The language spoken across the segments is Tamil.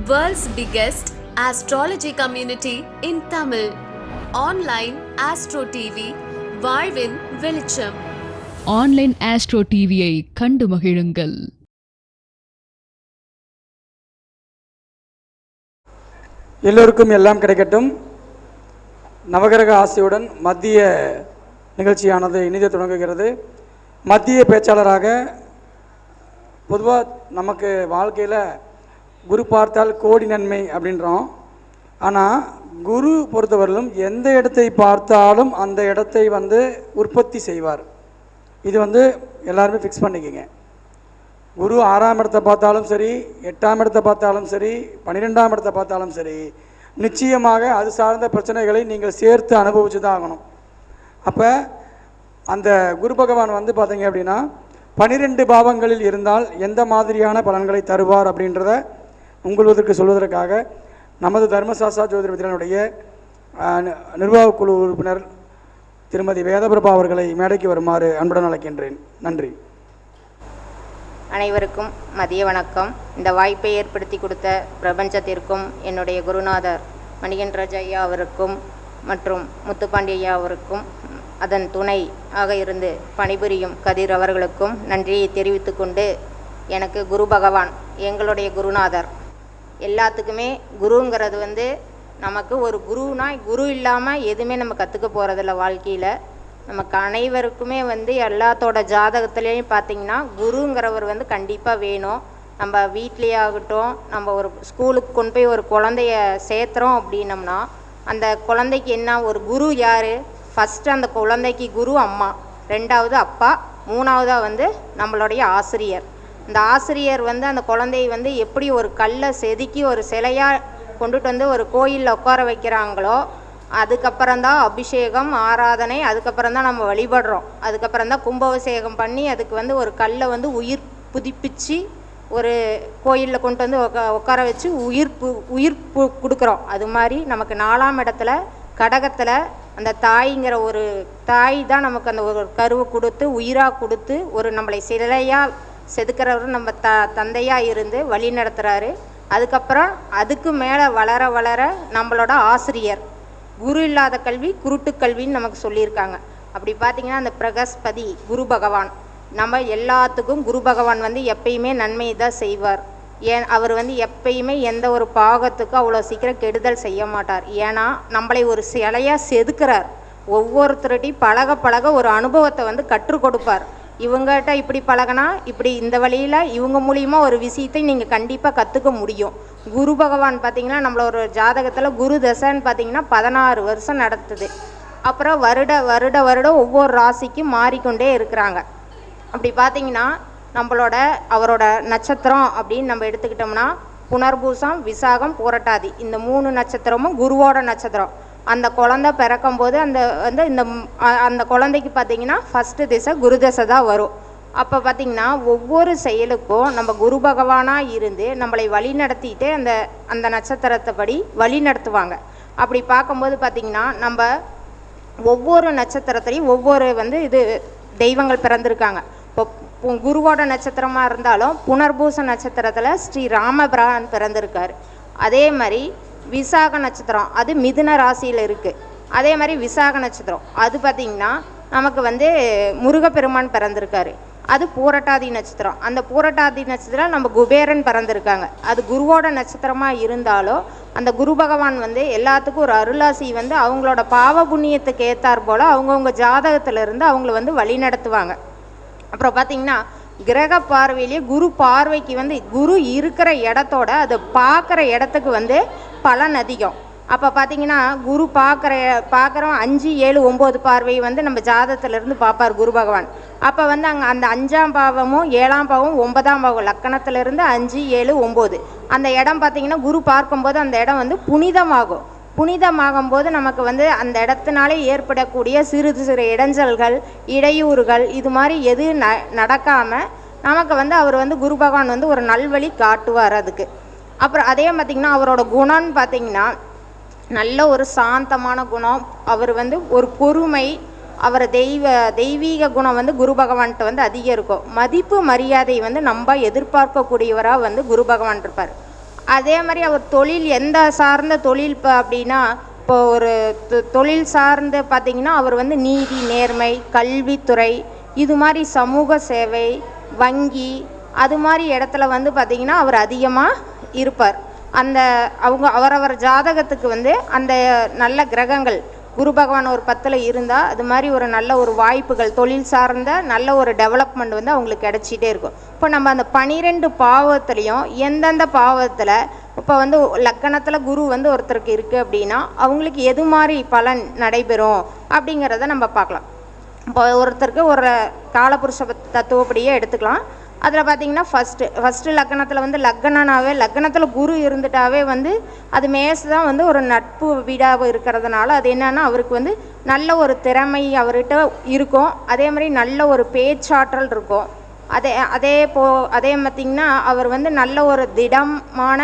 World's biggest astrology community in Tamil. Online Astro TV, வாழ்வின் வெளிச்சம். ஆன்லைன் ஆஸ்ட்ரோ டிவியை கண்டு மகிழுங்கள். எல்லோருக்கும் எல்லாம் கிடைக்கட்டும். நவகிரக ஆசையுடன் மத்திய நிகழ்ச்சியானது இனிதே தொடங்குகிறது. மத்திய பேச்சாளராக பொதுவாக நமக்கு வாழ்க்கையில் குரு பார்த்தால் கோடி நன்மை அப்படின்றோம். ஆனால் குரு பொறுத்தவரையிலும் எந்த இடத்தை பார்த்தாலும் அந்த இடத்தை உற்பத்தி செய்வார். இது எல்லாருமே ஃபிக்ஸ் பண்ணிக்கங்க. குரு 6ஆம் இடத்தை பார்த்தாலும் சரி, 8ஆம் இடத்தை பார்த்தாலும் சரி, 12ஆம் இடத்தை பார்த்தாலும் சரி, நிச்சயமாக அது சார்ந்த பிரச்சனைகளை நீங்கள் சேர்த்து அனுபவிச்சு தான் ஆகணும். அப்போ அந்த குரு பகவான் பார்த்தீங்க அப்படின்னா 12 பாவங்களில் இருந்தால் எந்த மாதிரியான பலன்களை தருவார் அப்படின்றத உங்களுக்கு சொல்வதற்காக நமது தர்மசாஸ்திரா ஜோதிட வித்யாலயனுடைய நிர்வாக குழு உறுப்பினர் திருமதி வேதபிரபா அவர்களை மேடைக்கு வருமாறு அன்புடன் அழைக்கின்றேன். நன்றி. அனைவருக்கும் மதிய வணக்கம். இந்த வாய்ப்பை ஏற்படுத்தி கொடுத்த பிரபஞ்சத்திற்கும் என்னுடைய குருநாதர் மணிகண்டராஜ் ஐயா அவருக்கும் மற்றும் முத்துப்பாண்டி ஐயா அவருக்கும் அதன் துணை ஆக இருந்து பணிபுரியும் கதிர் அவர்களுக்கும் நன்றியை தெரிவித்து கொண்டு, எனக்கு குரு பகவான் எங்களுடைய குருநாதர். எல்லாத்துக்குமே குருங்கிறது நமக்கு ஒரு குருனா, குரு இல்லாமல் எதுவுமே நம்ம கற்றுக்க போகிறதில்ல வாழ்க்கையில். நமக்கு அனைவருக்குமே எல்லாத்தோட ஜாதகத்துலேயும் பார்த்திங்கன்னா குருங்கிறவர் கண்டிப்பாக வேணும். நம்ம வீட்லேயே ஆகட்டும், நம்ம ஒரு ஸ்கூலுக்கு கொண்டு போய் ஒரு குழந்தைய சேர்த்துறோம் அப்படின்னம்னா அந்த குழந்தைக்கு என்ன ஒரு குரு யார்? ஃபஸ்ட்டு அந்த குழந்தைக்கு குரு அம்மா, 2வது அப்பா, 3வதாக நம்மளுடைய ஆசிரியர். இந்த ஆசிரியர் அந்த குழந்தையை எப்படி ஒரு கல்லை செதுக்கி ஒரு சிலையாக கொண்டுட்டு ஒரு கோயிலில் உட்கார வைக்கிறாங்களோ, அதுக்கப்புறம்தான் அபிஷேகம் ஆராதனை, அதுக்கப்புறம்தான் நம்ம வழிபடுறோம். அதுக்கப்புறம்தான் கும்பாபிஷேகம் பண்ணி அதுக்கு ஒரு கல்லை உயிர் புதுப்பிச்சு ஒரு கோயிலில் கொண்டு உட்கார வச்சு உயிர் கொடுக்குறோம். அது மாதிரி நமக்கு 4ஆம் இடத்துல கடகத்தில் அந்த தாய்ங்கிற ஒரு தாய் தான் நமக்கு அந்த ஒரு கருவை கொடுத்து உயிராக கொடுத்து ஒரு நம்மளை சிலையாக செதுக்கிறவர் நம்ம தந்தையாக இருந்து வழி நடத்துகிறாரு. அதுக்கப்புறம் அதுக்கு மேலே வளர வளர நம்மளோட ஆசிரியர். குரு இல்லாத கல்வி குருட்டு கல்வின்னு நமக்கு சொல்லியிருக்காங்க. அப்படி பார்த்திங்கன்னா அந்த பிரகஸ்பதி குரு பகவான் நம்ம எல்லாத்துக்கும் குரு பகவான் எப்பயுமே நன்மை தான் செய்வார். அவர் எப்பயுமே எந்த ஒரு பாகத்துக்கும் அவ்வளோ சீக்கிரம் கெடுதல் செய்ய மாட்டார். ஏன்னா நம்மளை ஒரு சிலையாக செதுக்கிறார். ஒவ்வொருத்தருட்டையும் பழக பழக ஒரு அனுபவத்தை கற்றுக் கொடுப்பார். இவங்ககிட்ட இப்படி பழகினா இப்படி இந்த வழியில் இவங்க மூலியமாக ஒரு விஷயத்தை நீங்கள் கண்டிப்பாக கற்றுக்க முடியும். குரு பகவான் பார்த்திங்கன்னா நம்மளோட ஜாதகத்தில் குரு தசைன்னு பார்த்திங்கன்னா 16 வருஷம் நடத்துது. அப்புறம் வருடம் ஒவ்வொரு ராசிக்கும் மாறிக்கொண்டே இருக்கிறாங்க. அப்படி பார்த்திங்கன்னா அவரோட நட்சத்திரம் அப்படின்னு நம்ம எடுத்துக்கிட்டோம்னா புனர்பூசம், விசாகம், பூரட்டாதி, இந்த 3 நட்சத்திரமும் குருவோட நட்சத்திரம். அந்த குழந்தை பிறக்கும்போது அந்த குழந்தைக்கு பார்த்திங்கன்னா ஃபஸ்ட்டு திசை குரு தசை தான் வரும். அப்போ பார்த்திங்கன்னா ஒவ்வொரு செயலுக்கும் நம்ம குரு பகவானாக இருந்து நம்மளை வழி நடத்திட்டு அந்த நட்சத்திரத்தை படி வழி நடத்துவாங்க. அப்படி பார்க்கும்போது பார்த்திங்கன்னா நம்ம ஒவ்வொரு நட்சத்திரத்துலேயும் ஒவ்வொரு இது தெய்வங்கள் பிறந்திருக்காங்க. இப்போ குருவோட நட்சத்திரமாக இருந்தாலும் புனர்பூச நட்சத்திரத்தில் ஸ்ரீ ராமபிரான் பிறந்திருக்கார். அதே மாதிரி விசாக நட்சத்திரம் அது மிதுன ராசியில் இருக்குது. அதே மாதிரி விசாக நட்சத்திரம் அது பார்த்திங்கன்னா நமக்கு முருகப்பெருமான் பிறந்திருக்காரு. அது பூரட்டாதி நட்சத்திரம். அந்த பூரட்டாதி நட்சத்திரம் நம்ம குபேரன் பிறந்திருக்காங்க. அது குருவோட நட்சத்திரமாக இருந்தாலும் அந்த குரு பகவான் எல்லாத்துக்கும் ஒரு அருளாசி அவங்களோட பாவ புண்ணியத்துக்கு ஏற்றார் போல் அவங்கவுங்க ஜாதகத்திலிருந்து அவங்கள வழி நடத்துவாங்க. அப்புறம் பார்த்திங்கன்னா கிரக பார்வையிலேயே குரு பார்வைக்கு குரு இருக்கிற இடத்தோட அதை பார்க்குற இடத்துக்கு பலன் அதிகம். அப்போ பார்த்திங்கன்னா குரு பார்க்குறோம் 5, 7, 9 பார்வை நம்ம ஜாதகத்திலேருந்து பார்ப்பார் குரு பகவான். அப்போ அங்கே அந்த 5ஆம் பாவமும் 7ஆம் பாவமும் 9ஆம் பாவம் லக்கணத்திலேருந்து 5, 7, 9 அந்த இடம் பார்த்திங்கன்னா குரு பார்க்கும்போது அந்த இடம் புனிதமாகும். புனிதமாகும்போது நமக்கு அந்த இடத்தினாலே ஏற்படக்கூடிய சிறு சிறு இடைஞ்சல்கள், இடையூறுகள் இது மாதிரி எது நடக்காமல் நமக்கு அவர் குரு பகவான் ஒரு நல்வழி காட்டுவார் அதுக்கு. அப்புறம் அதே பார்த்திங்கன்னா அவரோட குணம்னு பார்த்திங்கன்னா நல்ல ஒரு சாந்தமான குணம். அவர் ஒரு பொறுமை, அவர் தெய்வீக குணம் குரு பகவான்கிட்ட அதிகம் இருக்கும். மதிப்பு மரியாதை நம்ம எதிர்பார்க்கக்கூடியவராக குரு பகவான் இருப்பார். அதே மாதிரி அவர் தொழில் எந்த சார்ந்த தொழில் இப்போ அப்படின்னா, இப்போ ஒரு தொழில் சார்ந்து பார்த்திங்கன்னா அவர் வந்து நீதி நேர்மை, கல்வித்துறை, இது மாதிரி சமூக சேவை, வங்கி, அது மாதிரி இடத்துல வந்து பார்த்திங்கன்னா அவர் அதிகமாக இருப்பார். அந்த அவரவர் ஜாதகத்துக்கு வந்து அந்த நல்ல கிரகங்கள் குரு பகவான் ஒரு 10ல் இருந்தால் அது மாதிரி ஒரு நல்ல ஒரு வாய்ப்புகள் தொழில் சார்ந்த நல்ல ஒரு டெவலப்மெண்ட் வந்து அவங்களுக்கு கிடச்சிட்டே இருக்கும். இப்போ நம்ம அந்த 12 பாவத்துலேயும் எந்தெந்த பாவத்தில் இப்போ வந்து லக்கணத்தில் குரு வந்து ஒருத்தருக்கு இருக்குது அப்படின்னா அவங்களுக்கு எது மாதிரி பலன் நடைபெறும் அப்படிங்கிறத நம்ம பார்க்கலாம். இப்போ ஒருத்தருக்கு ஒரு காலபுருஷ தத்துவப்படியே எடுத்துக்கலாம். அதில் பார்த்திங்கன்னா ஃபஸ்ட்டு லக்கணத்தில் வந்து லக்கணத்தில் குரு இருந்துட்டாவே வந்து அது மேசு தான் வந்து ஒரு நட்பு வீடாக இருக்கிறதுனால அது என்னென்னா அவருக்கு வந்து நல்ல ஒரு திறமை அவர்கிட்ட இருக்கும். அதே மாதிரி நல்ல ஒரு பேச்சாற்றல் இருக்கும். அதே பார்த்திங்கன்னா அவர் வந்து நல்ல ஒரு திடமான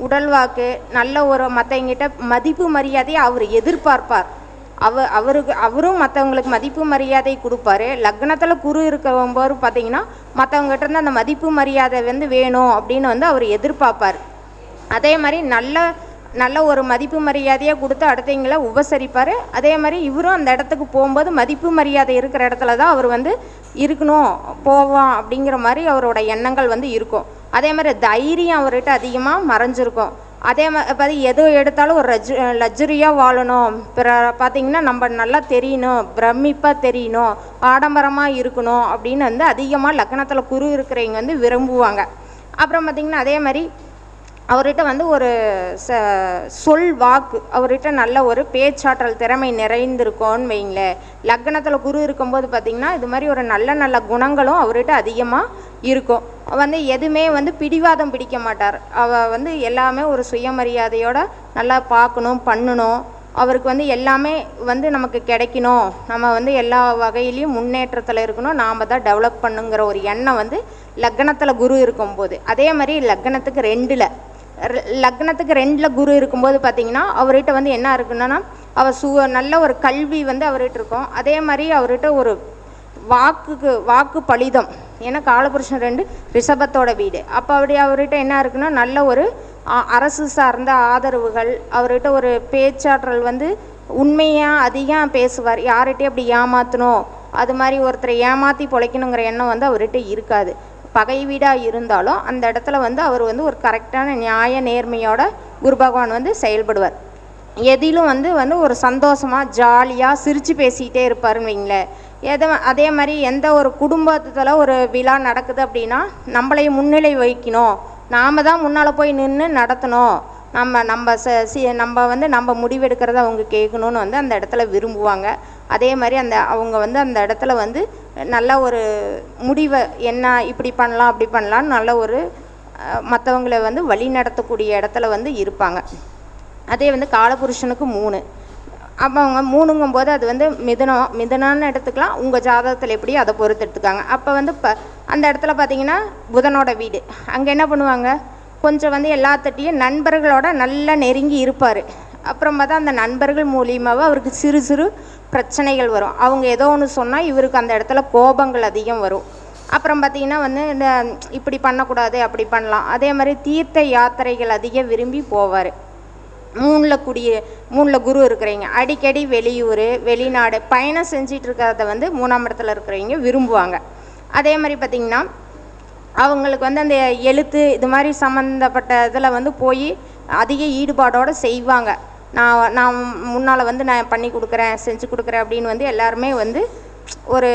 உடல்வாக்கு, நல்ல ஒரு மற்றவங்கிட்ட மதிப்பு மரியாதையை அவர் எதிர்பார்ப்பார். அவரும் மற்றவங்களுக்கு மதிப்பு மரியாதை கொடுப்பாரு. லக்னத்தில் குரு இருக்கும்போது பார்த்திங்கன்னா மற்றவங்ககிட்ட இருந்து அந்த மதிப்பு மரியாதை வந்து வேணும் அப்படின்னு வந்து அவர் எதிர்பார்ப்பார். அதே மாதிரி நல்ல ஒரு மதிப்பு மரியாதையாக கொடுத்து அடுத்தவங்கள உபசரிப்பார். அதே மாதிரி இவரும் அந்த இடத்துக்கு போகும்போது மதிப்பு மரியாதை இருக்கிற இடத்துல தான் அவர் வந்து இருக்கணும் போவோம் அப்படிங்கிற மாதிரி அவரோட எண்ணங்கள் வந்து இருக்கும். அதே மாதிரி தைரியம் அவர்கிட்ட அதிகமாக மறைஞ்சிருக்கும். அதே மாதிரி எது எடுத்தாலும் ஒரு லக்ஸுரியாக வாழணும், பார்த்திங்கன்னா நம்ம நல்லா தெரியணும், பிரமிப்பாக தெரியணும், ஆடம்பரமாக இருக்கணும் அப்படின்னு வந்து அதிகமாக லக்னத்தில் குரு இருக்கிறவங்க வந்து விரும்புவாங்க. அப்புறம் பார்த்திங்கன்னா அதே மாதிரி அவர்கிட்ட வந்து ஒரு சொல் வாக்கு அவர்கிட்ட நல்ல ஒரு பேச்சாற்றல் திறமை நிறைந்திருக்கோன்னு வைங்களேன். லக்னத்தில் குரு இருக்கும்போது பார்த்திங்கன்னா இது மாதிரி ஒரு நல்ல குணங்களும் அவர்கிட்ட அதிகமாக இருக்கும். வந்து எதுவுமே வந்து பிடிவாதம் பிடிக்க மாட்டார். வந்து எல்லாமே ஒரு சுயமரியாதையோடு நல்லா பார்க்கணும் பண்ணணும். அவருக்கு வந்து எல்லாமே வந்து நமக்கு கிடைக்கணும், நம்ம வந்து எல்லா வகையிலையும் முன்னேற்றத்தில் இருக்கணும், நாம் தான் டெவலப் பண்ணுங்கிற ஒரு எண்ணம் வந்து லக்னத்தில் குரு இருக்கும்போது. அதே மாதிரி லக்னத்துக்கு 2ல் குரு இருக்கும்போது பார்த்திங்கன்னா அவர்கிட்ட வந்து என்ன இருக்குன்னா நல்ல ஒரு கல்வி வந்து அவர்கிட்ட இருக்கும். அதே மாதிரி அவர்கிட்ட ஒரு வாக்கு பலிதம், ஏன்னா காலபுருஷன் 2 ரிஷபத்தோட வீடு. அப்போ அவர்கிட்ட என்ன இருக்குன்னா நல்ல ஒரு அரசு சார்ந்த ஆதரவுகள், அவர்கிட்ட ஒரு பேச்சாற்றல் வந்து உண்மையாக அதிகம் பேசுவார். யார்கிட்டையும் அப்படி ஏமாற்றணும், அது மாதிரி ஒருத்தரை ஏமாற்றி பொழைக்கணுங்கிற எண்ணம் வந்து அவர்கிட்ட இருக்காது. பகை வீடாக இருந்தாலும் அந்த இடத்துல வந்து அவர் வந்து ஒரு கரெக்டான நியாய நேர்மையோட குரு பகவான் வந்து செயல்படுவார். எதிலும் வந்து ஒரு சந்தோஷமாக ஜாலியாக சிரித்து பேசிக்கிட்டே இருப்பாருன்னு வைங்களேன். அதே மாதிரி எந்த ஒரு குடும்பத்தில் ஒரு விழா நடக்குது அப்படின்னா நம்மளையும் முன்னிலை வைக்கணும், நாம் தான் முன்னால் போய் நின்று நடத்தணும், நம்ம முடிவெடுக்கிறத அவங்க கேட்கணுன்னு வந்து அந்த இடத்துல விரும்புவாங்க. அதே மாதிரி அவங்க வந்து அந்த இடத்துல வந்து நல்ல ஒரு முடிவை என்ன இப்படி பண்ணலாம் அப்படி பண்ணலான்னு நல்ல ஒரு மற்றவங்களை வந்து வழி நடத்தக்கூடிய இடத்துல வந்து இருப்பாங்க. அதே வந்து காலபுருஷனுக்கு 3. அப்போ அவங்க 3ங்கும்போது அது வந்து மிதுனம்னு எடுத்துக்கலாம். உங்கள் ஜாதகத்தில் எப்படி அதை பொறுத்து எடுத்துக்காங்க. அப்போ வந்து அந்த இடத்துல பார்த்திங்கன்னா புதனோட வீடு. அங்கே என்ன பண்ணுவாங்க, கொஞ்சம் வந்து எல்லாத்தட்டையும் நண்பர்களோட நல்லா நெருங்கி இருப்பார். அப்புறம் பார்த்தா அந்த நண்பர்கள் மூலியமாகவே அவருக்கு சிறு சிறு பிரச்சனைகள் வரும். அவங்க ஏதோ ஒன்று சொன்னால் இவருக்கு அந்த இடத்துல கோபங்கள் அதிகம் வரும். அப்புறம் பார்த்திங்கன்னா வந்து இந்த இப்படி பண்ணக்கூடாது அப்படி பண்ணலாம். அதே மாதிரி தீர்த்த யாத்திரைகள் அதிகம் விரும்பி போவார். 3ல் குரு இருக்கிறவங்க அடிக்கடி வெளியூர் வெளிநாடு பயணம் செஞ்சிட்டு இருக்கிறத வந்து 3ஆம் இடத்துல இருக்கிறவங்க விரும்புவாங்க. அதே மாதிரி பார்த்திங்கன்னா அவங்களுக்கு வந்து அந்த எழுத்து இது மாதிரி சம்மந்தப்பட்ட இதில் வந்து போய் அதிக ஈடுபாடோடு செய்வாங்க. நான் முன்னால் வந்து நான் பண்ணி கொடுக்குறேன் செஞ்சு கொடுக்குறேன் அப்படின்னு வந்து எல்லாருமே வந்து ஒரு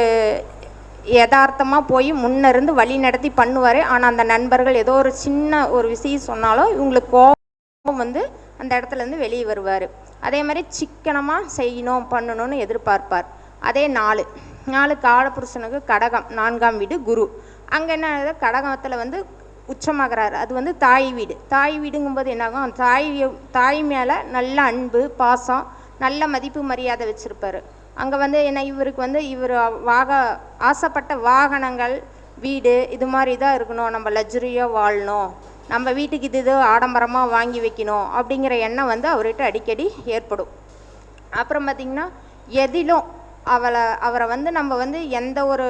யதார்த்தமாக போய் முன்னிருந்து வழி நடத்தி பண்ணுவார். ஆனால் அந்த நண்பர்கள் ஏதோ ஒரு சின்ன ஒரு விஷயம் சொன்னாலும் இவங்களுக்கு கோபம் வந்து அந்த இடத்துலேருந்து வெளியே வருவார். அதே மாதிரி சிக்கனமாக செய்யணும் பண்ணணும்னு எதிர்பார்ப்பார். அதே 4 காலபுருஷனுக்கு கடகம் 4ஆம் வீடு குரு. அங்கே என்ன கடகத்தில் வந்து உச்சமாகிறார். அது வந்து தாய் வீடுங்கும்போது என்னாகும், தாய் மேலே நல்ல அன்பு பாசம் நல்ல மதிப்பு மரியாதை வச்சுருப்பார். அங்கே வந்து என்ன இவருக்கு வந்து இவர் ஆசைப்பட்ட வாகனங்கள் வீடு இது மாதிரி தான் இருக்கணும், நம்ம லக்ஸுரியாக வாழணும், நம்ம வீட்டுக்கு இது ஆடம்பரமாக வாங்கி வைக்கணும் அப்படிங்கிற எண்ணம் வந்து அவர்கிட்ட அடிக்கடி ஏற்படும். அப்புறம் பார்த்திங்கன்னா எதிலும் அவரை வந்து நம்ம வந்து எந்த ஒரு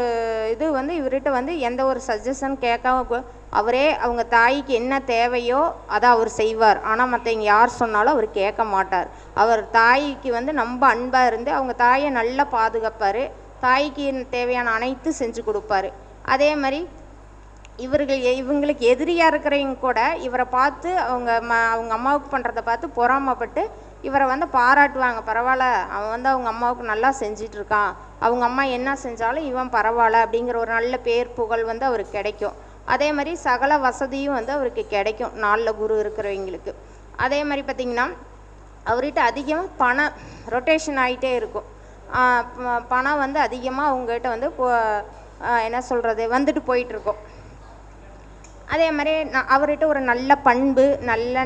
இது வந்து இவர்கிட்ட வந்து எந்த ஒரு சஜஷன் கேட்காம அவரே அவங்க தாய்க்கு என்ன தேவையோ அதை அவர் செய்வார். ஆனால் மற்றவங்க யார் சொன்னாலும் அவர் கேட்க மாட்டார். அவர் தாய்க்கு வந்து ரொம்ப அன்பாக இருந்து அவங்க தாயை நல்லா பாதுகாப்பார். தாய்க்கு தேவையான அனைத்து செஞ்சு கொடுப்பாரு. அதே மாதிரி இவங்களுக்கு எதிரியாக இருக்கிறவங்க கூட இவரை பார்த்து அவங்க அம்மாவுக்கு பண்ணுறதை பார்த்து பொறாமப்பட்டு இவரை வந்து பாராட்டுவாங்க. பரவாயில்ல, அவன் வந்து அவங்க அம்மாவுக்கு நல்லா செஞ்சிட்ருக்கான், அவங்க அம்மா என்ன செஞ்சாலும் இவன் பரவாயில்ல அப்படிங்கிற ஒரு நல்ல பேர் புகழ் வந்து அவருக்கு கிடைக்கும். அதே மாதிரி சகல வசதியும் வந்து அவருக்கு கிடைக்கும் நல்ல குரு இருக்கிறவங்களுக்கு. அதே மாதிரி பார்த்திங்கன்னா அவர்கிட்ட அதிகமாக பணம் ரொட்டேஷன் ஆகிட்டே இருக்கும். பணம் வந்து அதிகமாக அவங்ககிட்ட வந்து என்ன சொல்கிறது வந்துட்டு போயிட்டுருக்கோம். அதே மாதிரி அவர்கிட்ட ஒரு நல்ல பண்பு நல்ல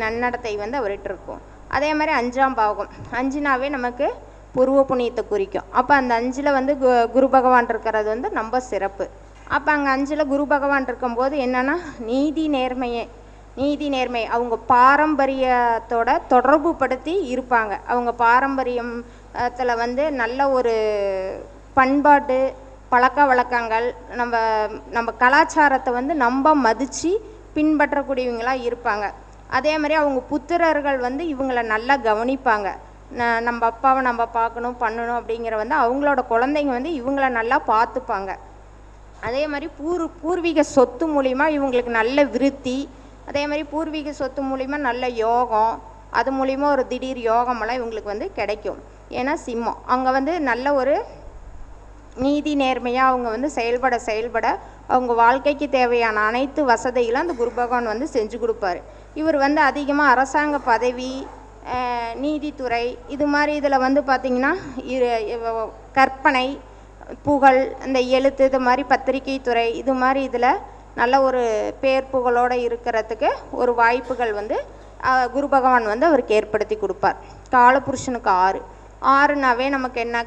நன்னடத்தை வந்து அவர்கிட்ட இருக்கும். அதே மாதிரி 5ஆம் பாவகம் 5நாவே நமக்கு பூர்வ புண்ணியத்தை குறிக்கும். அப்போ அந்த 5ல் வந்து குரு பகவான் இருக்கிறது வந்து ரொம்ப சிறப்பு. அப்போ அங்கே 5ல் குரு பகவான் இருக்கும்போது என்னென்னா நீதி நேர்மை அவங்க பாரம்பரியத்தோட தொடர்பு படுத்தி இருப்பாங்க. அவங்க பாரம்பரியத்தில் வந்து நல்ல ஒரு பண்பாட்டு பழக்க வழக்கங்கள் நம்ம கலாச்சாரத்தை வந்து நம்ம மதித்து பின்பற்றக்கூடியவங்களாக இருப்பாங்க. அதே மாதிரி அவங்க புத்திரர்கள் வந்து இவங்களை நல்லா கவனிப்பாங்க. நம்ம அப்பாவை நம்ம பார்க்கணும் பண்ணணும் அப்படிங்கிற வந்து அவங்களோட குழந்தைங்க வந்து இவங்களை நல்லா பார்த்துப்பாங்க. அதே மாதிரி பூர்வீக சொத்து மூலிமா இவங்களுக்கு நல்ல விருத்தி. அதே மாதிரி பூர்வீக சொத்து மூலிமா நல்ல யோகம், அது மூலிமா ஒரு திடீர் யோகமெல்லாம் இவங்களுக்கு வந்து கிடைக்கும். ஏன்னா சிம்மம் அங்கே வந்து நல்ல ஒரு நீதி நேர்மையாக அவங்க வந்து செயல்பட அவங்க வாழ்க்கைக்கு தேவையான அனைத்து வசதிகளும் அந்த குரு பகவான் வந்து செஞ்சு கொடுப்பாரு. இவர் வந்து அதிகமாக அரசாங்க பதவி, நீதித்துறை இது மாதிரி இதில் வந்து பார்த்திங்கன்னா கற்பனை புகழ், இந்த எழுத்து இது மாதிரி பத்திரிகை துறை இது மாதிரி இதில் நல்ல ஒரு பேர் புகழோடு இருக்கிறதுக்கு ஒரு வாய்ப்புகள் வந்து குரு பகவான் வந்து அவருக்கு ஏற்படுத்தி கொடுப்பார். காலபுருஷனுக்கு 6நாவே நமக்கு என்ன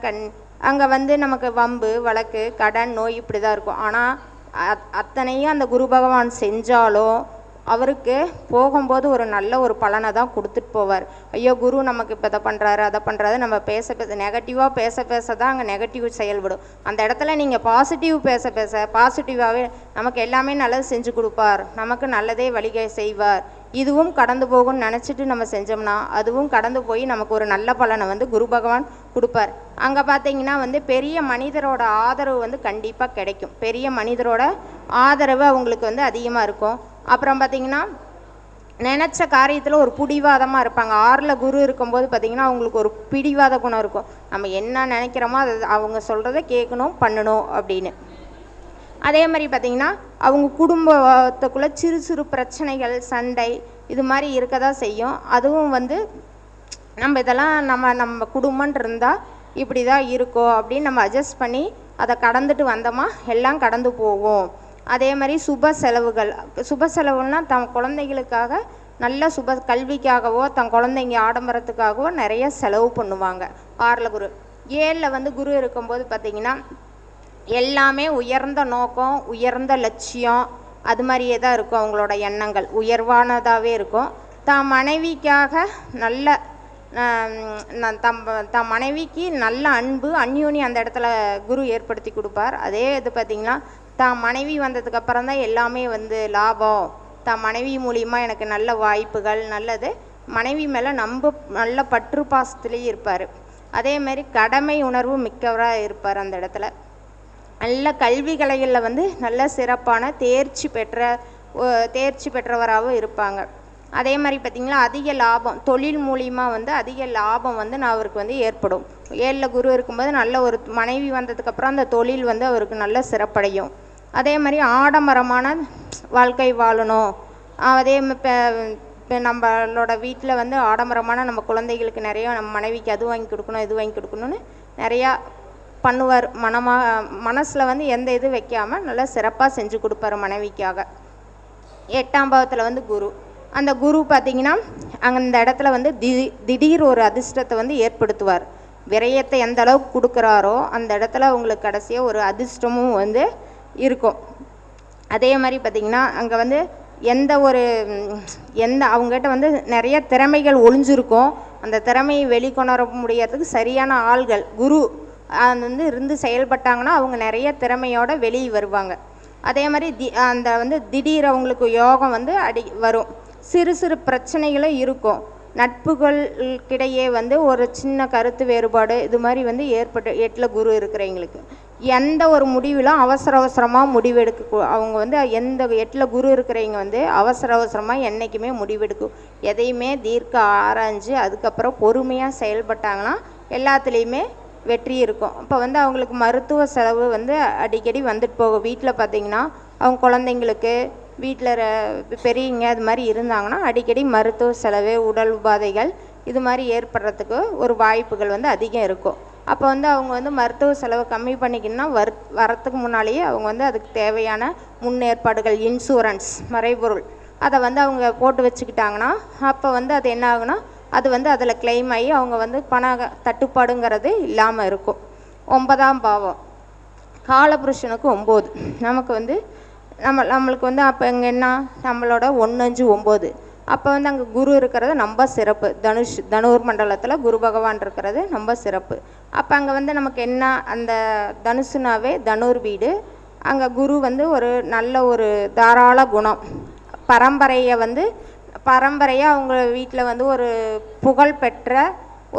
அங்கே வந்து நமக்கு வம்பு வழக்கு கடன் நோய் இப்படி தான் இருக்கும். ஆனால் அத்தனையும் அந்த குரு பகவான் செஞ்சாலும் அவருக்கு போகும்போது ஒரு நல்ல ஒரு பலனை தான் கொடுத்துட்டு போவார். ஐயோ குரு நமக்கு இப்போ இதை பண்ணுறாரு அதை பண்ணுறாரு நம்ம பேச நெகட்டிவாக பேச தான் அங்கே நெகட்டிவ் செயல்படும். அந்த இடத்துல நீங்கள் பாசிட்டிவ் பேச பாசிட்டிவாகவே நமக்கு எல்லாமே நல்லது செஞ்சு கொடுப்பார், நமக்கு நல்லதே வழிகை செய்வார், இதுவும் கடந்து போகும்னு நினச்சிட்டு நம்ம செஞ்சோம்னா அதுவும் கடந்து போய் நமக்கு ஒரு நல்ல பலனை வந்து குரு பகவான் கொடுப்பார். அங்கே பார்த்தீங்கன்னா வந்து பெரிய மனிதரோட ஆதரவு வந்து கண்டிப்பாக கிடைக்கும். பெரிய மனிதரோட ஆதரவு அவங்களுக்கு வந்து அதிகமாக இருக்கும். அப்புறம் பார்த்திங்கன்னா நினச்ச காரியத்தில் ஒரு பிடிவாதமாக இருப்பாங்க. 6ல் குரு இருக்கும்போது பார்த்திங்கன்னா அவங்களுக்கு ஒரு பிடிவாத குணம் இருக்கும். நம்ம என்ன நினைக்கிறோமோ அதை அவங்க சொல்கிறத கேட்கணும் பண்ணணும் அப்படின்னு. அதே மாதிரி பார்த்திங்கன்னா அவங்க குடும்பத்துக்குள்ளே சிறு பிரச்சனைகள் சண்டை இது மாதிரி இருக்க தான் செய்யும். அதுவும் வந்து நம்ம இதெல்லாம் நம்ம குடும்பம்னு இருந்தால் இப்படி தான் இருக்கோம் அப்படின்னு நம்ம அட்ஜஸ்ட் பண்ணி அதை கடந்துட்டு வந்தோமா எல்லாம் கடந்து போவோம். அதே மாதிரி சுப செலவுனால் தன் குழந்தைகளுக்காக நல்ல கல்விக்காகவோ தன் குழந்தைங்க ஆடம்பரத்துக்காகவோ நிறைய செலவு பண்ணுவாங்க. 6ல் குரு. 7ல் வந்து குரு இருக்கும்போது பார்த்திங்கன்னா எல்லாமே உயர்ந்த நோக்கம் உயர்ந்த லட்சியம் அது மாதிரியே தான் இருக்கும். அவங்களோட எண்ணங்கள் உயர்வானதாகவே இருக்கும். தான் மனைவிக்காக நல்ல தம் மனைவிக்கு நல்ல அன்பு அந்யோன்யம் அந்த இடத்துல குரு ஏற்படுத்தி கொடுப்பார். அதே இது பார்த்திங்கன்னா தான் மனைவி வந்ததுக்கப்புறம் தான் எல்லாமே வந்து லாபம். தான் மனைவி மூலிமா எனக்கு நல்ல வாய்ப்புகள் நல்லது. மனைவி மேலே நல்ல பற்று பாசத்துலேயே இருப்பார். அதே மாதிரி கடமை உணர்வு மிக்கவராக இருப்பார். அந்த இடத்துல நல்ல கல்வி கலைகளில் வந்து நல்ல சிறப்பான தேர்ச்சி பெற்றவராகவும் இருப்பாங்க. அதே மாதிரி பார்த்திங்கன்னா அதிக லாபம் தொழில் மூலிமா வந்து அதிக லாபம் வந்து அவருக்கு வந்து ஏற்படும். 7ல் குரு இருக்கும்போது நல்ல ஒரு மனைவி வந்ததுக்கப்புறம் அந்த தொழில் வந்து அவருக்கு நல்ல சிறப்படையும். அதே மாதிரி ஆடம்பரமான வாழ்க்கை வாழணும். அதே நம்மளோட வீட்டில் வந்து ஆடம்பரமான நம்ம குழந்தைகளுக்கு நிறையா நம்ம மனைவிக்கு அது வாங்கி கொடுக்கணும் இது வாங்கி கொடுக்கணும்னு நிறையா பண்ணுவார். மனசில் வந்து எந்த இது வைக்காமல் நல்லா சிறப்பாக செஞ்சு கொடுப்பார் மனைவிக்காக. 8ஆம் பாவத்தில் வந்து குரு. அந்த குரு பார்த்திங்கன்னா அந்த இடத்துல வந்து திடீர் ஒரு அதிர்ஷ்டத்தை வந்து ஏற்படுத்துவார். விரயத்தை எந்த அளவுக்கு கொடுக்குறாரோ அந்த இடத்துல உங்களுக்கு கடைசியாக ஒரு அதிர்ஷ்டமும் வந்து இருக்கும். அதே மாதிரி பார்த்திங்கன்னா அங்கே வந்து அவங்ககிட்ட வந்து நிறைய திறமைகள் ஒளிஞ்சிருக்கும். அந்த திறமையை வெளிக்கொணர முடியறதுக்கு சரியான ஆள்கள் குரு அது வந்து இருந்து செயல்பட்டாங்கன்னா அவங்க நிறைய திறமையோடு வெளியே வருவாங்க. அதே மாதிரி அந்த வந்து திடீர் அவங்களுக்கு யோகம் வந்து வரும். சிறு சிறு பிரச்சனைகளும் இருக்கும். நட்புகளுக்கிடையே வந்து ஒரு சின்ன கருத்து வேறுபாடு இது மாதிரி வந்து ஏற்பட்டு 8ல் குரு இருக்கிறவங்களுக்கு எந்த ஒரு முடிவிலும் அவசரமாக முடிவெடுக்க அவங்க வந்து எந்த 8ல் குரு இருக்கிறவங்க வந்து அவசரமாக என்றைக்குமே முடிவெடுக்கும். எதையுமே தீர்க்க ஆராய்ஞ்சு அதுக்கப்புறம் பொறுமையாக செயல்பட்டாங்கன்னா எல்லாத்துலேயுமே வெற்றி இருக்கும். இப்போ வந்து அவங்களுக்கு மருத்துவ செலவு வந்து அடிக்கடி வந்துட்டு போகும். வீட்டில் பார்த்திங்கன்னா அவங்க குழந்தைங்களுக்கு வீட்டில் பெரியவங்க அது மாதிரி இருந்தாங்கன்னா அடிக்கடி மருத்துவ செலவு உடல் உபாதைகள் இது மாதிரி ஏற்படுறதுக்கு ஒரு வாய்ப்புகள் வந்து அதிகம் இருக்கும். அப்போ வந்து அவங்க வந்து மருத்துவ செலவை கம்மி பண்ணிக்கணும்னா வரத்துக்கு முன்னாலேயே அவங்க வந்து அதுக்கு தேவையான முன்னேற்பாடுகள் இன்சூரன்ஸ் மறைபொருள் அதை வந்து அவங்க போட்டு வச்சுக்கிட்டாங்கன்னா அப்போ வந்து அது என்ன ஆகுனா அது வந்து அதில் கிளைம் ஆகி அவங்க வந்து பண தட்டுப்பாடுங்கிறது இல்லாமல் இருக்கும். 9ஆம் பாவம் காலபுருஷனுக்கு 9 நமக்கு வந்து நம்மளுக்கு வந்து அப்போ இங்கே என்ன நம்மளோட 1, 5, 9 அப்போ வந்து அங்கே குரு இருக்கிறது ரொம்ப சிறப்பு. தனுர் மண்டலத்தில் குரு பகவான் இருக்கிறது ரொம்ப சிறப்பு. அப்போ அங்கே வந்து நமக்கு என்ன அந்த தனுசுனாவே தனுர் வீடு. அங்கே குரு வந்து ஒரு நல்ல ஒரு தாராள குணம் பரம்பரையாக அவங்க வீட்டில் வந்து ஒரு புகழ் பெற்ற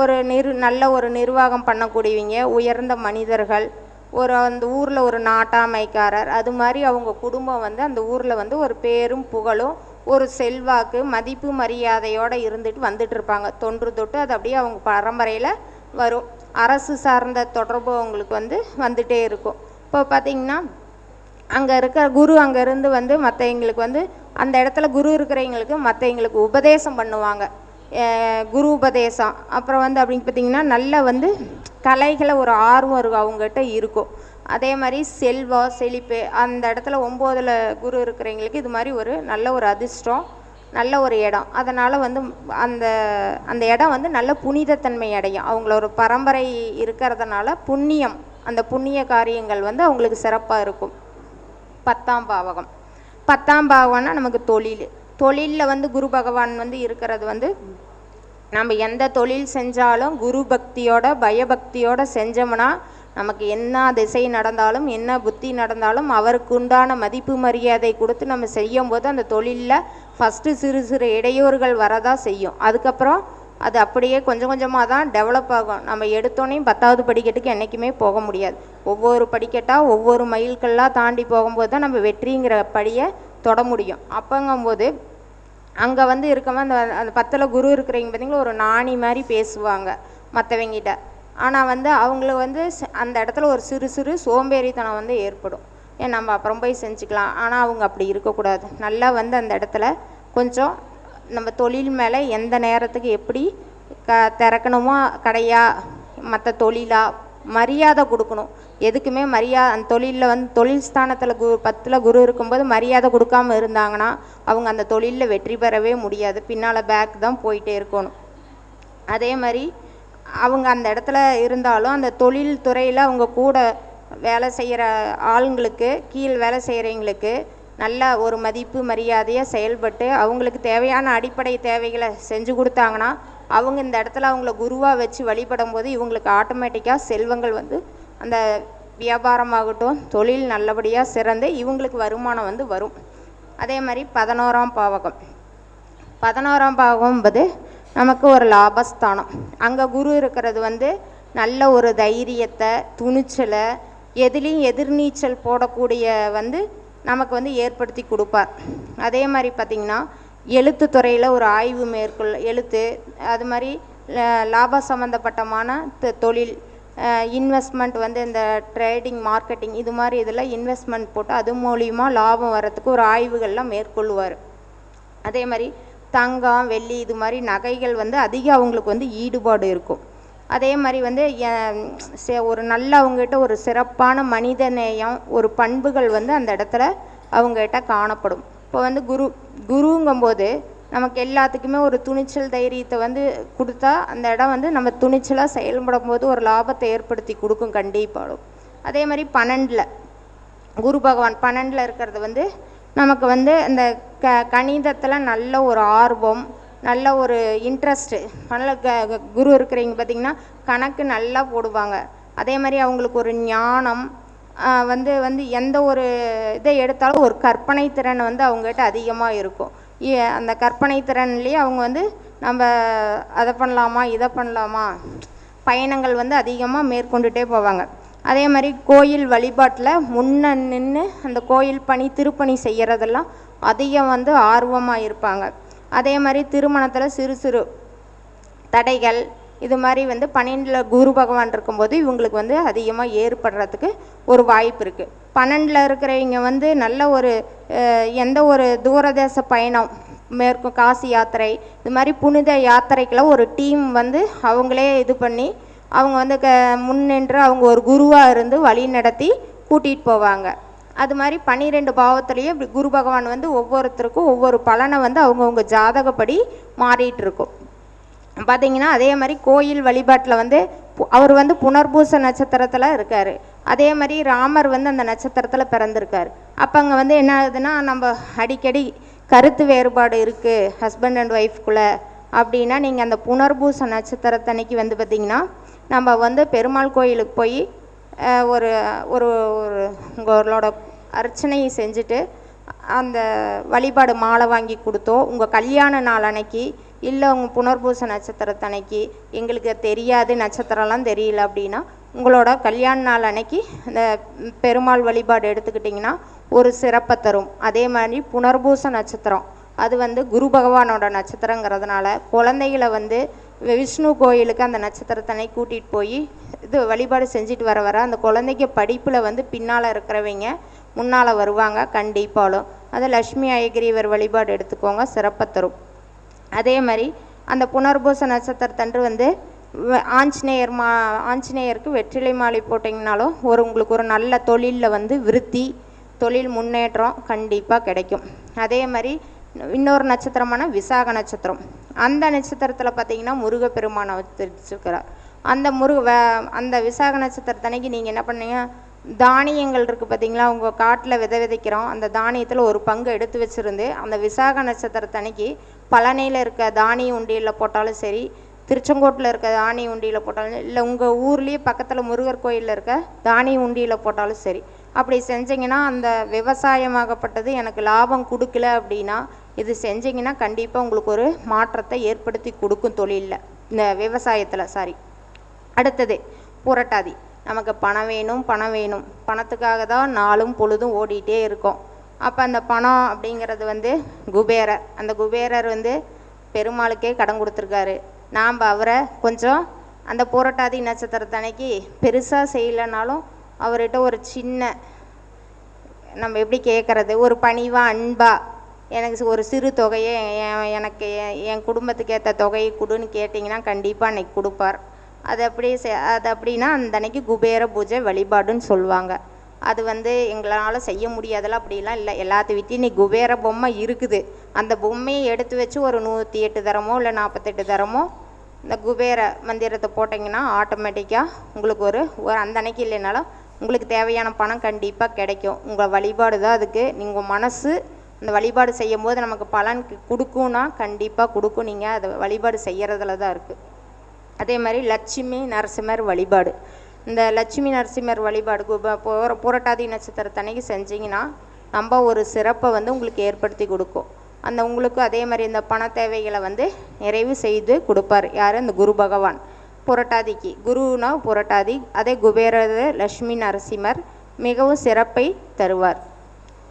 ஒரு நல்ல ஒரு நிர்வாகம் பண்ணக்கூடியவங்க உயர்ந்த மனிதர்கள் அந்த ஊரில் ஒரு நாட்டாமைக்காரர் அது மாதிரி அவங்க குடும்பம் வந்து அந்த ஊரில் வந்து ஒரு பேரும் புகழும் ஒரு செல்வாக்கு மதிப்பு மரியாதையோடு வந்துட்டு இருப்பாங்க. தொன்று தொட்டு அது அப்படியே அவங்க பரம்பரையில் வரும். அரசு சார்ந்த தொடர்பு அவங்களுக்கு வந்து வந்துகிட்டே இருக்கும். இப்போ பார்த்திங்கன்னா அங்கே இருக்கிற குரு அங்கேருந்து வந்து மற்றவங்களுக்கு வந்து அந்த இடத்துல குரு இருக்கிறவங்களுக்கு மற்றவங்களுக்கு உபதேசம் பண்ணுவாங்க. குரு உபதேசம் அப்புறம் வந்து அப்படின்னு பார்த்திங்கன்னா நல்ல வந்து கலைகளை ஒரு ஆர்வம் அவங்ககிட்ட இருக்கும். அதே மாதிரி செல்வம் செழிப்பு அந்த இடத்துல 9ல் குரு இருக்கிறவங்களுக்கு இது மாதிரி ஒரு நல்ல ஒரு அதிர்ஷ்டம் நல்ல ஒரு இடம். அதனால் வந்து அந்த இடம் வந்து நல்ல புனிதத்தன்மை அடையும். அவங்கள ஒரு பரம்பரை இருக்கிறதுனால புண்ணியம் அந்த புண்ணிய காரியங்கள் வந்து அவங்களுக்கு சிறப்பாக இருக்கும். 10ஆம் பாவகம் 10ஆம் பாவகம்னா நமக்கு தொழிலில் வந்து குரு பகவான் வந்து இருக்கிறது வந்து நம்ம எந்த தொழில் செஞ்சாலும் குரு பக்தியோட பயபக்தியோட செஞ்சோம்னா நமக்கு என்ன திசை நடந்தாலும் என்ன புத்தி நடந்தாலும் அவருக்கு உண்டான மதிப்பு மரியாதை கொடுத்து நம்ம செய்யும் போது அந்த தொழிலில் ஃபஸ்ட்டு சிறு சிறு இடையூறுகள் வரதான் செய்யும். அதுக்கப்புறம் அது அப்படியே கொஞ்சம் கொஞ்சமாக தான் டெவலப் ஆகும். நம்ம எடுத்தோன்னே 10வது படிக்கட்டுக்கு என்றைக்குமே போக முடியாது. ஒவ்வொரு படிக்கட்டாக ஒவ்வொரு மைல்கள்லாம் தாண்டி போகும்போது தான் நம்ம வெற்றிங்கிற படியை தொட முடியும். அப்போங்கும்போது அங்கே வந்து இருக்கவங்க அந்த 10ல் குரு இருக்கிறவங்க பார்த்திங்களா ஒரு நாணி மாதிரி பேசுவாங்க மற்றவங்கிட்ட. ஆனால் வந்து அவங்களுக்கு வந்து அந்த இடத்துல ஒரு சிறு சிறு சோம்பேறித்தனம் வந்து ஏற்படும். நம்ம அப்புறம் போய் செஞ்சுக்கலாம். ஆனால் அவங்க அப்படி இருக்கக்கூடாது. நல்லா வந்து அந்த இடத்துல கொஞ்சம் நம்ம தொழில் மேலே எந்த நேரத்துக்கு எப்படி திறக்கணுமோ கடையா மற்ற தொழிலா மரியாதை கொடுக்கணும். எதுக்குமே அந்த தொழிலில் வந்து தொழில் ஸ்தானத்தில் 10ல் குரு இருக்கும்போது மரியாதை கொடுக்காமல் இருந்தாங்கன்னா அவங்க அந்த தொழிலில் வெற்றி பெறவே முடியாது. பின்னால் பேக் தான் போயிட்டே இருக்கணும். அதே மாதிரி அவங்க அந்த இடத்துல இருந்தாலும் அந்த தொழில் துறையில் அவங்க கூட வேலை செய்கிற ஆளுங்களுக்கு கீழ் வேலை செய்கிறவங்களுக்கு நல்ல ஒரு மதிப்பு மரியாதையாக செயல்பட்டு அவங்களுக்கு தேவையான அடிப்படை தேவைகளை செஞ்சு கொடுத்தாங்கன்னா அவங்க இந்த இடத்துல அவங்கள குருவாக வச்சு வழிபடும் போது இவங்களுக்கு ஆட்டோமேட்டிக்காக செல்வங்கள் வந்து அந்த வியாபாரமாகட்டும் தொழில் நல்லபடியாக சிறந்து இவங்களுக்கு வருமானம் வந்து வரும். அதே மாதிரி 11ஆம் பாவகம் 11ஆம் பாவகம் என்பது நமக்கு ஒரு லாபஸ்தானம். அங்கே குரு இருக்கிறது வந்து நல்ல ஒரு தைரியத்தை துணிச்சலை எதுலேயும் எதிர்நீச்சல் போடக்கூடிய வந்து நமக்கு வந்து ஏற்படுத்தி கொடுப்பார். அதே மாதிரி பார்த்திங்கன்னா எழுத்து துறையில் ஒரு ஆய்வு எழுத்து அது மாதிரி லாப சம்மந்தப்பட்டமான தொழில் இன்வெஸ்ட்மெண்ட் வந்து இந்த ட்ரேடிங் மார்க்கெட்டிங் இது மாதிரி இதில் இன்வெஸ்ட்மெண்ட் போட்டு அது மூலிமா லாபம் வர்றதுக்கு ஒரு ஆய்வுகள்லாம் மேற்கொள்ளுவார். அதே மாதிரி தங்கம் வெள்ளி இது மாதிரி நகைகள் வந்து அதிகம் அவங்களுக்கு வந்து ஈடுபாடு இருக்கும். அதே மாதிரி வந்து ஒரு நல்ல அவங்ககிட்ட ஒரு சிறப்பான மனிதநேயம் ஒரு பண்புகள் வந்து அந்த இடத்துல அவங்ககிட்ட காணப்படும். இப்போ வந்து குருங்கும்போது நமக்கு எல்லாத்துக்குமே ஒரு துணிச்சல் தைரியத்தை வந்து கொடுத்தா அந்த இடம் வந்து நம்ம துணிச்சலாக செயல்படும் போது ஒரு லாபத்தை ஏற்படுத்தி கொடுக்கும் கண்டிப்பாலும். அதே மாதிரி 12ல் குரு பகவான் 12ல் இருக்கிறது வந்து நமக்கு வந்து அந்த கணிதத்தில் நல்ல ஒரு ஆர்வம் நல்ல ஒரு இன்ட்ரெஸ்ட்டு நல்ல குரு இருக்கிறவங்க பார்த்திங்கன்னா கணக்கு நல்லா போடுவாங்க. அதே மாதிரி அவங்களுக்கு ஒரு ஞானம் வந்து வந்து எந்த ஒரு இதை எடுத்தாலும் ஒரு கற்பனை திறன் வந்து அவங்ககிட்ட அதிகமாக இருக்கும். அந்த கற்பனை திறன்லேயே அவங்க வந்து நம்ம அதை பண்ணலாமா இதை பண்ணலாமா பயணங்கள் வந்து அதிகமாக மேற்கொண்டுட்டே போவாங்க. அதே மாதிரி கோயில் வழிபாட்டில் முன்ன நின்று அந்த கோயில் பணி திருப்பணி செய்கிறதெல்லாம் அதிகம் வந்து ஆர்வமாக இருப்பாங்க. அதே மாதிரி திருமணத்தில் சிறு சிறு தடைகள் இது மாதிரி வந்து 12ல் குரு பகவான் இருக்கும்போது இவங்களுக்கு வந்து அதிகமாக ஏற்படுறதுக்கு ஒரு வாய்ப்பு இருக்குது. 12ல் இருக்கிறவங்க வந்து நல்ல ஒரு எந்த ஒரு தூரதேச பயணம் மேற்கும் காசி யாத்திரை இது மாதிரி புனித யாத்திரைக்கெல்லாம் ஒரு டீம் வந்து அவங்களே இது பண்ணி அவங்க வந்து முன்னின்று அவங்க ஒரு குருவாக இருந்து வழி நடத்தி கூட்டிகிட்டு போவாங்க. அது மாதிரி 12 பாவத்திலேயே குரு பகவான் வந்து ஒவ்வொருத்தருக்கும் ஒவ்வொரு பலனை வந்து அவங்கவுங்க ஜாதகப்படி மாறிட்டு இருக்கும். பார்த்தீங்கன்னா அதே மாதிரி கோயில் வழிபாட்டில் வந்து அவர் வந்து புனர்பூச நட்சத்திரத்தில் இருக்கார். அதே மாதிரி ராமர் வந்து அந்த நட்சத்திரத்தில் பிறந்திருக்கார். அப்போ அங்கே வந்து என்ன ஆகுதுன்னா நம்ம அடிக்கடி கருத்து வேறுபாடு இருக்குது ஹஸ்பண்ட் அண்ட் ஒய்ஃப்குள்ளே அப்படின்னா நீங்கள் அந்த புனர்பூச நட்சத்திரத்தன்னைக்கு வந்து பார்த்திங்கன்னா நம்ம வந்து பெருமாள் கோயிலுக்கு போய் ஒரு ஒரு உங்களோட அர்ச்சனையை செஞ்சுட்டு அந்த வழிபாடு மாலை வாங்கி கொடுத்தோ உங்கள் கல்யாண நாள் அன்னைக்கு இல்லை உங்கள் புனர்பூச நட்சத்திரத்தன்னைக்கு எங்களுக்கு தெரியாது நட்சத்திரம்லாம் தெரியல அப்படின்னா உங்களோட கல்யாண நாள் அன்னைக்கு அந்த பெருமாள் வழிபாடு எடுத்துக்கிட்டிங்கன்னா ஒரு சிறப்பை தரும். அதே மாதிரி புனர்பூச நட்சத்திரம் அது வந்து குரு பகவானோட நட்சத்திரங்கிறதுனால குழந்தைகளை வந்து விஷ்ணு கோயிலுக்கு அந்த நட்சத்திரத்தனை கூட்டிகிட்டு போய் இது வழிபாடு செஞ்சுட்டு வர வர அந்த குழந்தைக்கு படிப்பில் வந்து பின்னால் இருக்கிறவங்க முன்னால் வருவாங்க கண்டிப்பாலும். அது லக்ஷ்மி ஐகிரீவர் வழிபாடு எடுத்துக்கோங்க சிறப்பை தரும். அதே மாதிரி அந்த புனர்பூச நட்சத்திரத்தன்று வந்து ஆஞ்சநேயருக்கு வெற்றிலை மாலை போட்டிங்கனாலும் உங்களுக்கு ஒரு நல்ல தொழிலில் வந்து விருத்தி தொழில் முன்னேற்றம் கண்டிப்பாக கிடைக்கும். அதே மாதிரி இன்னொரு நட்சத்திரமான விசாக நட்சத்திரம் அந்த நட்சத்திரத்தில் பார்த்திங்கன்னா முருகப்பெருமானை வச்சிருக்கிறார். அந்த விசாக நட்சத்திரத்தன்னைக்கு நீங்கள் என்ன பண்ணீங்க தானியங்கள் இருக்குது பார்த்திங்களா உங்கள் காட்டில் விதைக்கிறோம் அந்த தானியத்தில் ஒரு பங்கு எடுத்து வச்சுருந்து அந்த விசாக நட்சத்திரத்தன்னைக்கு பழனியில் இருக்க தானிய உண்டியில் போட்டாலும் சரி திருச்செங்கோட்டில் இருக்க தானிய உண்டியில் போட்டாலும் இல்லை உங்கள் ஊர்லேயே பக்கத்தில் முருகர் கோயிலில் இருக்க தானிய உண்டியில் போட்டாலும் சரி அப்படி செஞ்சிங்கன்னா அந்த விவசாயமாகப்பட்டது எனக்கு லாபம் கொடுக்கல அப்படின்னா இது செஞ்சிங்கன்னா கண்டிப்பாக உங்களுக்கு ஒரு மாற்றத்தை ஏற்படுத்தி கொடுக்கும் தொழிலில் இந்த விவசாயத்தில். அடுத்தது புரட்டாதி. நமக்கு பணம் வேணும் பணத்துக்காக தான் நாளும் பொழுதும் ஓடிட்டே இருக்கும். அப்போ அந்த பணம் அப்படிங்கிறது வந்து குபேரர். அந்த குபேரர் வந்து பெருமாளுக்கே கடன் கொடுத்துருக்காரு. நாம் அவரை கொஞ்சம் அந்த புரட்டாதி நட்சத்திரத்தன்னைக்கு பெருசாக செய்யலைனாலும் அவர்கிட்ட ஒரு சின்ன நம்ம எப்படி கேட்குறது ஒரு பணிவாக அன்பாக எனக்கு ஒரு சிறு தொகையை எனக்கு என் குடும்பத்துக்கு ஏற்ற தொகையை கொடுன்னு கேட்டிங்கன்னா கண்டிப்பாக அன்றைக்கி கொடுப்பார். அது அப்படின்னா அந்த அன்னைக்கு குபேர பூஜை வழிபாடுன்னு சொல்லுவாங்க. அது வந்து எங்களால் செய்ய முடியாதெல்லாம் அப்படிலாம் இல்லை. எல்லாத்து வீட்டையும் இன்னைக்கு குபேர பொம்மை இருக்குது. அந்த பொம்மையை எடுத்து வச்சு ஒரு 108 தரமோ இல்லை 48 தரமோ இந்த குபேர மந்திரத்தை போட்டிங்கன்னா ஆட்டோமேட்டிக்காக உங்களுக்கு ஒரு அந்த அன்னைக்கு இல்லைனாலும் உங்களுக்கு தேவையான பணம் கண்டிப்பாக கிடைக்கும். உங்கள் வழிபாடு தான் அதுக்கு. நீங்கள் மனசு அந்த வழிபாடு செய்யும் போது நமக்கு பலன் கொடுக்கும்னா கண்டிப்பாக கொடுக்கும். நீங்கள் அதை வழிபாடு செய்கிறதுல தான் இருக்குது. அதே மாதிரி லட்சுமி நரசிம்மர் வழிபாடு. இந்த லட்சுமி நரசிம்மர் வழிபாடு புரட்டாதி நட்சத்திரத்தன்னைக்கு செஞ்சிங்கன்னா நம்ம ஒரு சிறப்பை வந்து உங்களுக்கு ஏற்படுத்தி கொடுக்கும். அந்த உங்களுக்கு அதே மாதிரி இந்த பண தேவைகளை வந்து நிறைவு செய்து கொடுப்பார். யார்? இந்த குரு பகவான். புரட்டாதிக்கு குருனா புரட்டாதி, அதே குபேரர் லட்சுமி நரசிம்மர் மிகவும் சிறப்பை தருவார்.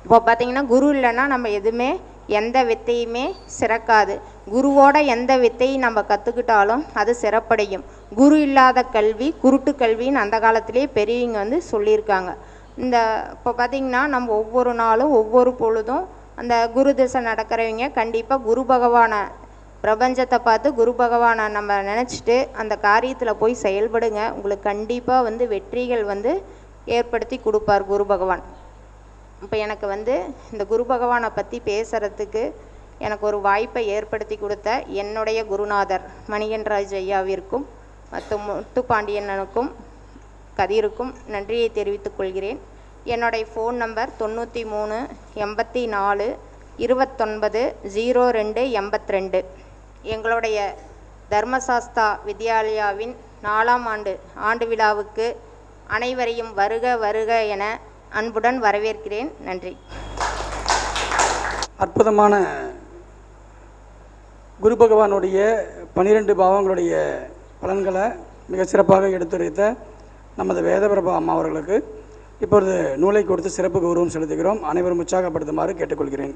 இப்போ பார்த்திங்கன்னா குரு இல்லைன்னா நம்ம எதுவுமே எந்த வித்தையுமே சிறக்காது. குருவோட எந்த வித்தையும் நம்ம கற்றுக்கிட்டாலும் அது சிறப்படையும். குரு இல்லாத கல்வி குருட்டு கல்வின்னு அந்த காலத்திலே பெரியவங்க வந்து சொல்லியிருக்காங்க. இந்த இப்போ பார்த்திங்கன்னா நம்ம ஒவ்வொரு நாளும் ஒவ்வொரு பொழுதும் அந்த குரு திசை நடக்கிறவங்க கண்டிப்பாக குரு பகவானை பிரபஞ்சத்தை பார்த்து குரு பகவானை நம்ம நினச்சிட்டு அந்த காரியத்தில் போய் செயல்படுங்க. உங்களுக்கு கண்டிப்பாக வந்து வெற்றிகள் வந்து ஏற்படுத்தி கொடுப்பார் குரு பகவான். இப்போ எனக்கு வந்து இந்த குரு பகவானை பற்றி பேசுகிறதுக்கு எனக்கு ஒரு வாய்ப்பை ஏற்படுத்தி கொடுத்த என்னுடைய குருநாதர் மணிகண்டராஜ் ஐயாவிற்கும் மற்றும் முத்துப்பாண்டியனுக்கும் கதிருக்கும் நன்றியை தெரிவித்துக் கொள்கிறேன். என்னுடைய ஃபோன் நம்பர் 93 84 29 02 82. எங்களுடைய தர்மசாஸ்தா வித்யாலயாவின் 4ஆம் ஆண்டு விழாவுக்கு அனைவரையும் வருக வருக என அன்புடன் வரவேற்கிறேன். நன்றி. அற்புதமான குரு பகவானுடைய 12 பாவங்களுடைய பலன்களை மிக சிறப்பாக எடுத்துரைத்த நமது வேதபிரபா அம்மா அவர்களுக்கு இப்பொழுது நூலை கொடுத்து சிறப்பு கௌரவம் செலுத்துகிறோம். அனைவரும் உற்சாகப்படுத்துமாறு கேட்டுக்கொள்கிறேன்.